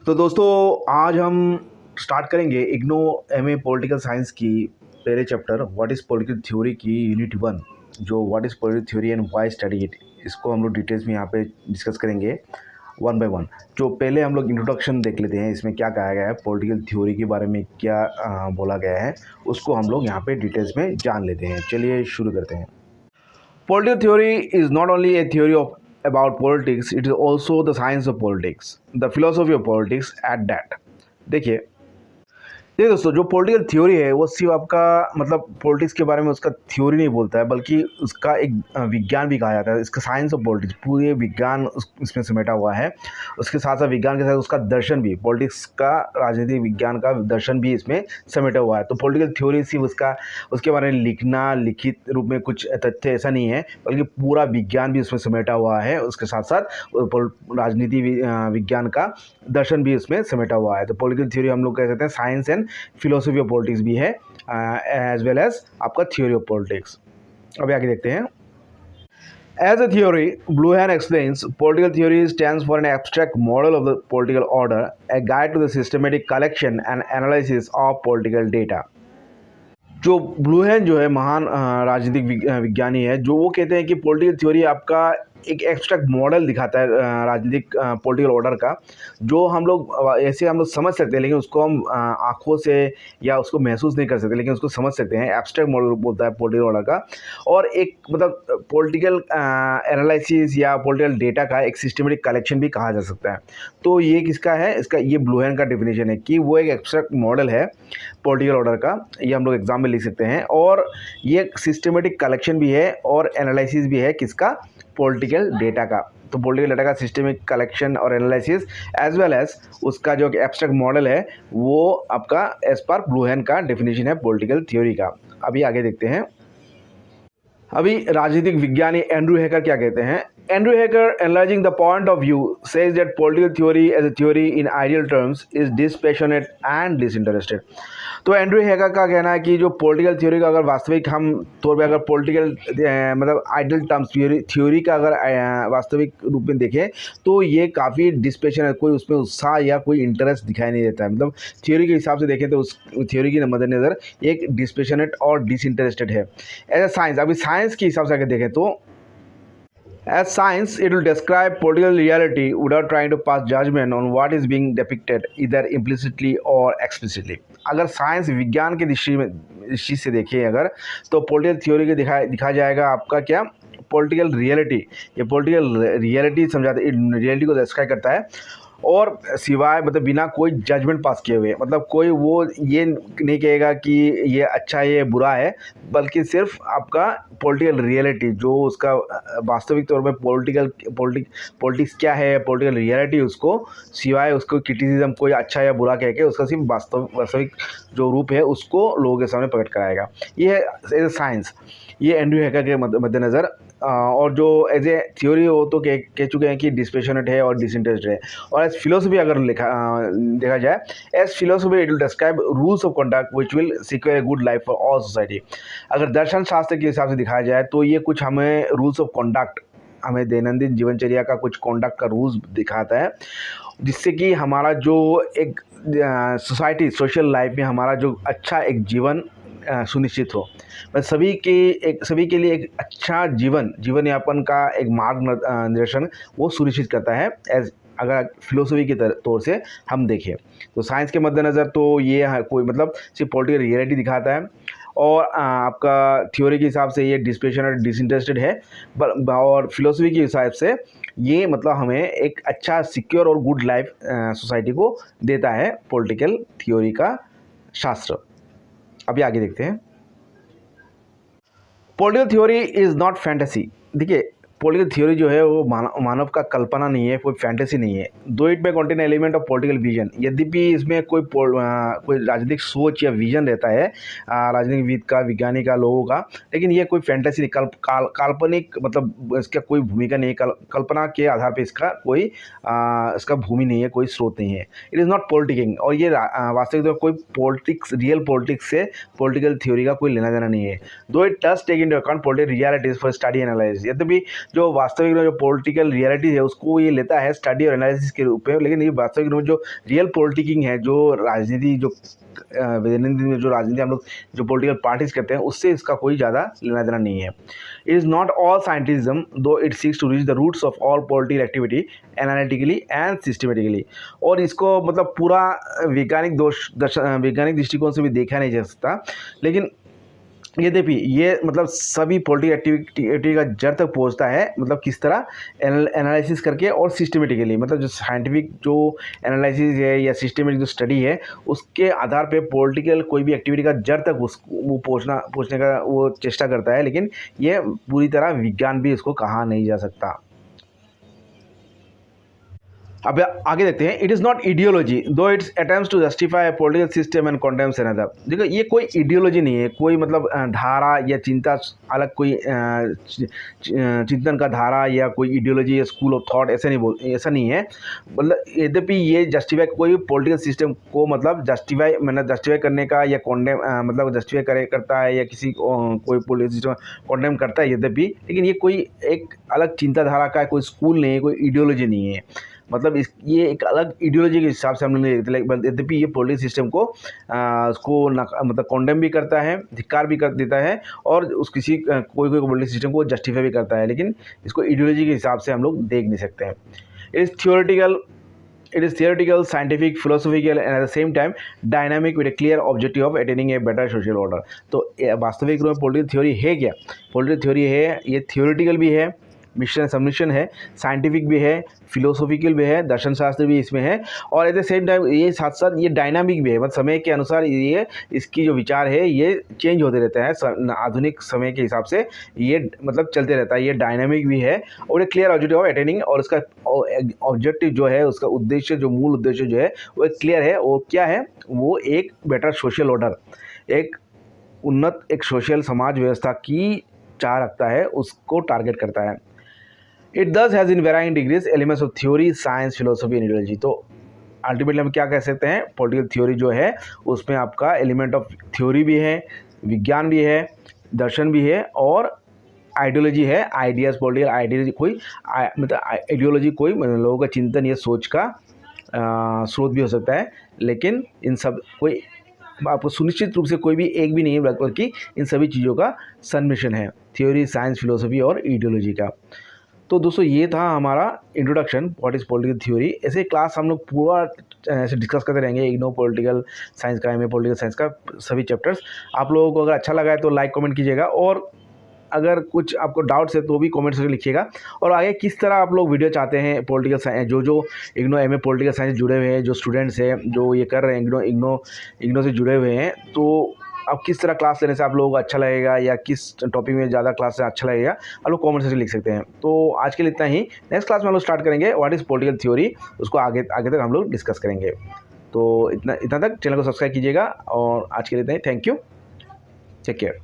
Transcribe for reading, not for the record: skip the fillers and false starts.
तो दोस्तों आज हम स्टार्ट करेंगे इग्नो एमए पॉलिटिकल साइंस की पहले chapter what is political theory की यूनिट 1 जो what is political theory and why study it. इसको हम लोग डिटेल्स में यहाँ पे डिस्कस करेंगे वन बाय वन। जो पहले हम लोग इंट्रोडक्शन देख लेते हैं, इसमें क्या कहा गया है, पॉलिटिकल थ्योरी के बारे में क्या बोला गया है, उसको हम लोग यहाँ पे डिटेल्स में जान लेते हैं। चलिए शुरू करते हैं। Political theory is not only a theory of about politics, it is also the science of politics, the philosophy of politics at that. देखिए दोस्तों, जो पॉलिटिकल थ्योरी है वो सिर्फ आपका मतलब पॉलिटिक्स के बारे में उसका थ्योरी नहीं बोलता है, बल्कि उसका एक विज्ञान भी कहा जाता है। इसका साइंस ऑफ पॉलिटिक्स, पूरे विज्ञान इसमें समेटा हुआ है। उसके साथ साथ विज्ञान के साथ उसका दर्शन भी, पॉलिटिक्स का राजनीतिक विज्ञान का दर्शन भी इसमें समेटा हुआ है। तो पॉलिटिकल थ्योरी सिर्फ उसके बारे में लिखना, लिखित रूप में कुछ तथ्य ऐसा नहीं है, बल्कि पूरा विज्ञान भी उसमें समेटा हुआ है। उसके साथ साथ राजनीति विज्ञान का दर्शन भी उसमें समेटा हुआ है। तो पॉलिटिकल थ्योरी हम लोग कह सकते हैं science and philosophy of politics भी है, एज वेल एज आपका थ्योरी ऑफ पॉलिटिक्स। अभी आगे देखते हैं। As a theory, Bluhan explains, political theory stands for an abstract model of the political order, a guide to the systematic collection and analysis of political data. जो ब्लूहैन जो है महान राजनीतिक विज्ञानी है, जो वो कहते हैं कि पॉलिटिकल थ्योरी आपका एक एब्स्ट्रैक्ट मॉडल दिखाता है राजनीतिक पॉलिटिकल ऑर्डर का, जो हम लोग ऐसे हम लोग समझ सकते हैं, लेकिन उसको हम आँखों से या उसको महसूस नहीं कर सकते, लेकिन उसको समझ सकते हैं। एब्स्ट्रैक्ट मॉडल बोलता है पॉलिटिकल ऑर्डर का, और एक मतलब पॉलिटिकल एनालिसिस या पॉलिटिकल डेटा का एक सिस्टमेटिक कलेक्शन भी कहा जा सकता है। तो ये किसका है, इसका ये ब्लूहैन का डेफिनेशन है कि वो एक एब्स्ट्रैक्ट मॉडल है पॉलिटिकल ऑर्डर का। ये हम लोग एग्जाम में लिख सकते हैं। और ये सिस्टमेटिक कलेक्शन भी है और एनालिसिस भी है किसका, पॉलिटिकल डेटा का। तो पॉलिटिकल डेटा का सिस्टमिक कलेक्शन और एनालिसिस एज वेल एज उसका जो एब्स्ट्रैक्ट मॉडल है, वो आपका एज पर ब्लूहैन का डेफिनेशन है पॉलिटिकल थ्योरी का। अभी आगे देखते हैं। अभी राजनीतिक विज्ञानी एंड्रू हैकर क्या कहते हैं। Andrew Hacker, analysing the point of view, says that political theory as a theory in ideal terms is dispassionate and disinterested. तो एंड्रू हैकर का कहना है कि जो पॉलिटिकल थ्योरी का अगर वास्तविक हम तौर पे अगर पॉलिटिकल मतलब आइडियल टर्म्स थ्योरी का अगर वास्तविक रूप में देखें, तो ये काफ़ी डिसपैशनेट, कोई उसमें उत्साह या कोई इंटरेस्ट दिखाई नहीं देता है। मतलब थ्योरी के हिसाब से देखें तो उस थ्योरी की मद्देनज़र एक डिसपैशनेट और डिसइंटरेस्टेड है। एज ए साइंस, अभी साइंस के हिसाब से अगर देखें तो as science, it will describe political reality without trying to pass judgment on what is being depicted either implicitly or explicitly. अगर साइंस विज्ञान की दृष्टि से देखें अगर, तो पॉलिटिकल थ्योरी के दिखा जाएगा आपका क्या, पॉलिटिकल रियलिटी। ये पॉलिटिकल रियलिटी समझाते, रियलिटी को डिस्क्राइब करता है, और सिवाय मतलब बिना कोई जजमेंट पास किए हुए, मतलब कोई वो ये नहीं कहेगा कि ये अच्छा है ये बुरा है, बल्कि सिर्फ आपका पॉलिटिकल रियलिटी जो उसका वास्तविक तौर पे पॉलिटिक्स क्या है, पॉलिटिकल रियलिटी, उसको सिवाय उसको क्रिटिसिज्म कोई अच्छा या बुरा कह के उसका सिर्फ वास्तविक जो रूप है उसको लोगों के सामने प्रकट कराएगा। ये है साइंस, ये एंड्रू हैकर के मद्देनज़र। और जो एज ए थ्योरी हो तो कह चुके हैं कि डिसपैशनेट है और डिसइंटरेस्टेड है। और एज फिलोसफी अगर देखा जाए, as philosophy it will describe rules of conduct which will secure a good life for all society. अगर दर्शन शास्त्र के हिसाब से दिखाया जाए तो ये कुछ हमें रूल्स ऑफ कंडक्ट, हमें दैनंदिन जीवनचर्या का कुछ कंडक्ट का रूल्स दिखाता है, जिससे कि हमारा जो एक सोसाइटी, सोशल लाइफ में हमारा जो अच्छा एक जीवन सुनिश्चित हो। सभी के लिए एक अच्छा जीवन यापन का एक मार्ग निर्देशन वो सुनिश्चित करता है, एज अगर फिलोसफी के तौर से हम देखें। तो साइंस के मद्देनज़र तो ये कोई मतलब सिर्फ पॉलिटिकल रियलिटी दिखाता है, और आपका थ्योरी के हिसाब से ये डिसपैशनेट डिसइंटरेस्टेड है, और फिलोसफी के हिसाब से ये मतलब हमें एक अच्छा सिक्योर और गुड लाइफ सोसाइटी को देता है पॉलिटिकल थ्योरी का शास्त्र। अभी आगे देखते हैं। Political theory is not fantasy. देखिए, पॉलिटिकल थ्योरी जो है वो मानव का कल्पना नहीं है, कोई फैंटेसी नहीं है। दो इट में contain element of political vision, यद्यपि इसमें कोई राजनीतिक सोच या विजन रहता है राजनीतिविद का, विज्ञानी का, लोगों का, लेकिन ये कोई फैंटेसी नहीं, काल्पनिक मतलब इसका कोई भूमिका नहीं है, कल्पना के आधार पर इसका कोई इसका भूमि नहीं है, कोई स्रोत नहीं है। इट इज़ नॉट पॉलिटिकिंग, और ये वास्तविक तौर कोई पॉलिटिक्स, रियल पॉलिटिक्स से पॉलिटिकल थ्योरी का कोई लेना देना नहीं है। Though it does take into account political realities for study analysis, यद्यपि जो वास्तविक में जो पॉलिटिकल रियलिटी है उसको ये लेता है स्टडी और एनालिसिस के रूप में, लेकिन ये वास्तविक में जो रियल पॉलिटिकिंग है, जो राजनीति, जो दैनंदिन में जो राजनीति हम लोग जो पॉलिटिकल पार्टीज करते हैं, उससे इसका कोई ज़्यादा लेना देना नहीं है। It is not all scientism though it seeks to reach the roots of all political activity analytically and systematically. और इसको मतलब पूरा वैज्ञानिक दृष्टिकोण से भी देखा नहीं जा सकता, लेकिन यद्यपि ये मतलब सभी पॉलिटिकल एक्टिविटी का जड़ तक पहुंचता है, मतलब किस तरह एनालिसिस करके और सिस्टमेटिकली, मतलब जो साइंटिफिक जो एनालिसिस है या सिस्टमेटिक जो स्टडी है उसके आधार पे पॉलिटिकल कोई भी एक्टिविटी का जड़ तक वो पहुंचने का वो चेष्टा करता है, लेकिन ये पूरी तरह विज्ञान भी इसको कहा नहीं जा सकता। अब आगे देखते हैं। It is not ideology though its attempts to justify political system and condemns another. देखो ये कोई इडियोलॉजी नहीं है, कोई मतलब धारा या चिंता अलग कोई चिंतन का धारा या कोई इडियोलॉजी या स्कूल ऑफ थॉट ऐसा नहीं है। मतलब यद्यपि ये जस्टिफाई कोई पॉलिटिकल सिस्टम को मतलब जस्टिफाई करने का या कॉन्डेम मतलब जस्टिफाई करता है या किसी कोई पॉलिटिकल सिस्टम कॉन्डेम करता है यद्यपि, लेकिन ये कोई एक अलग चिंताधारा का कोई स्कूल नहीं है, कोई इडियोलॉजी नहीं है। मतलब ये एक अलग इडियोलॉजी के हिसाब से हम लोग नहीं देखते, यद्यपि ये पॉलिटिकल सिस्टम को उसको मतलब कॉन्डेम भी करता है, धिक्कार भी कर देता है, और उस किसी कोई पॉलिटिकल सिस्टम को जस्टिफाई भी करता है, लेकिन इसको इडियोलॉजी के हिसाब से हम लोग देख नहीं सकते हैं। It is theoretical, scientific, philosophical, and at the same time dynamic with a clear objective of attaining a better social order। तो वास्तविक रूप में पॉलिटिकल थ्योरी है क्या? पॉलिटिकल थ्योरी है, ये थियोरेटिकल भी है, मिशन सबमिशन है, साइंटिफिक भी है, फिलोसॉफिकल भी है, दर्शन शास्त्र भी इसमें है, और एट द सेम टाइम ये साथ साथ ये डायनामिक भी है। मतलब समय के अनुसार ये इसकी जो विचार है ये चेंज होते रहता है, आधुनिक समय के हिसाब से ये मतलब चलते रहता है। ये डायनामिक भी है और एक क्लियर ऑब्जेक्टिव ऑफ अटेनिंग, और उसका ऑब्जेक्टिव जो है, उसका उद्देश्य जो मूल उद्देश्य जो है वो एक क्लियर है। और क्या है वो? एक बेटर सोशल ऑर्डर, एक उन्नत एक सोशल समाज व्यवस्था की चाह रखता है, उसको टारगेट करता है। इट दस has in varying degrees elements of theory, science, philosophy and ideology. तो अल्टीमेटली हम क्या कह सकते हैं? पॉलिटिकल थ्योरी जो है उसमें आपका एलिमेंट ऑफ थ्योरी भी है, विज्ञान भी है, दर्शन भी है, और आइडियोलॉजी है। आइडियाज़, पॉलिटिकल आइडियोलॉजी कोई मतलब आइडियोलॉजी कोई लोगों का चिंतन या सोच का स्रोत भी हो सकता है, लेकिन इन सब कोई आपको सुनिश्चित रूप से कोई भी एक भी नहीं है, बल्कि इन सभी चीज़ों का सन्मिश्रण है, थ्योरी, साइंस, फिलोसफी और आइडियोलॉजी का। तो दोस्तों ये था हमारा introduction what is political theory. ऐसे क्लास हम लोग पूरा ऐसे डिस्कस करते रहेंगे, इग्नो पॉलिटिकल साइंस का, एमए पॉलिटिकल साइंस का सभी चैप्टर्स। आप लोगों को अगर अच्छा लगा है तो लाइक कमेंट कीजिएगा, और अगर कुछ आपको डाउट्स है तो भी कमेंट सेक्शन में लिखिएगा। और आगे किस तरह आप लोग वीडियो चाहते हैं पॉलिटिकल साइंस, जो इग्नो एमए पॉलिटिकल साइंस जुड़े हुए हैं, जो स्टूडेंट्स हैं जो ये कर रहे हैं इग्नो से जुड़े हुए हैं, तो अब किस तरह क्लास लेने से आप लोगों को अच्छा लगेगा या किस टॉपिक में ज़्यादा क्लास से अच्छा लगेगा, आप लोग कमेंट सेक्शन लिख सकते हैं। तो आज के लिए इतना ही। नेक्स्ट क्लास में हम लोग स्टार्ट करेंगे व्हाट इज़ पॉलिटिकल थ्योरी, उसको आगे तक हम लोग डिस्कस करेंगे। तो इतना तक चैनल को सब्सक्राइब कीजिएगा, और आज के लिए इतना ही। Thank you, take care.